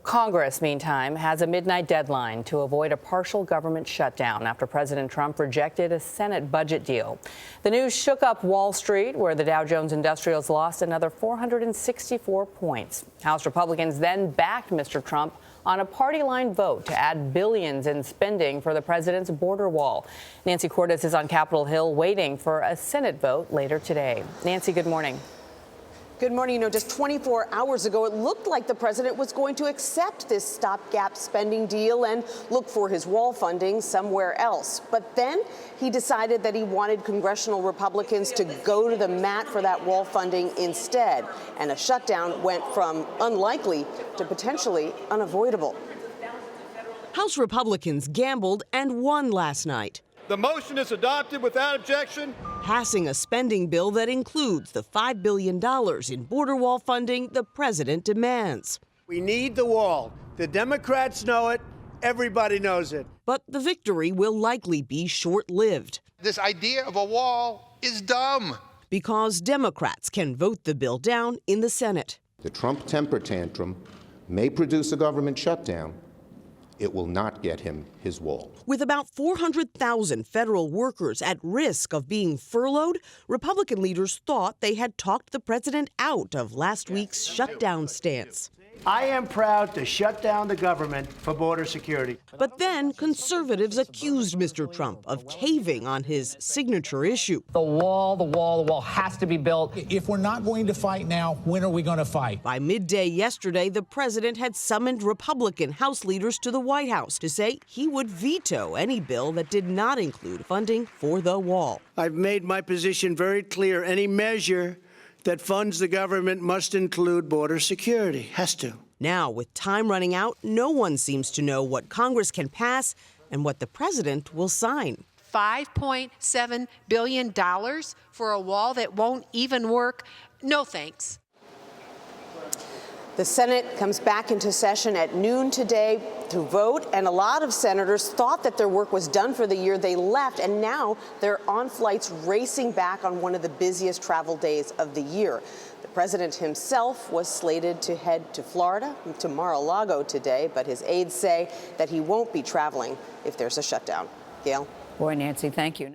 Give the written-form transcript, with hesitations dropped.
Congress, meantime, has a midnight deadline to avoid a partial government shutdown after President Trump rejected a Senate budget deal. The news shook up Wall Street, where the Dow Jones Industrials lost another 464 points. House Republicans then backed Mr. Trump on a party-line vote to add billions in spending for the president's border wall. Nancy Cordes is on Capitol Hill waiting for a Senate vote later today. Nancy, good morning. Good morning. Just 24 hours ago, it looked like the president was going to accept this stopgap spending deal and look for his wall funding somewhere else. But then he decided that he wanted congressional Republicans to go to the mat for that wall funding instead. And a shutdown went from unlikely to potentially unavoidable. House Republicans gambled and won last night. The motion is adopted without objection. Passing a spending bill that includes the $5 billion in border wall funding the president demands. We need the wall. The Democrats know it. Everybody knows it. But the victory will likely be short-lived. This idea of a wall is dumb. Because Democrats can vote the bill down in the Senate. The Trump temper tantrum may produce a government shutdown. It will not get him his wall. With about 400,000 federal workers at risk of being furloughed, Republican leaders thought they had talked the president out of last week's shutdown stance. I am proud to shut down the government for border security. But then conservatives accused Mr. Trump of caving on his signature issue. The wall has to be built. If we're not going to fight now, when are we going to fight? By midday yesterday, the president had summoned Republican House leaders to the White House to say he would veto any bill that did not include funding for the wall. I've made my position very clear. Any measure that funds the government must include border security. Has to. Now, with time running out, no one seems to know what Congress can pass and what the president will sign. $5.7 billion for a wall that won't even work? No thanks. The Senate comes back into session at noon today to vote, and a lot of senators thought that their work was done for the year they left, and now they're on flights racing back on one of the busiest travel days of the year. The president himself was slated to head to Florida, to Mar-a-Lago today, but his aides say that he won't be traveling if there's a shutdown. Gayle? Boy, Nancy, thank you.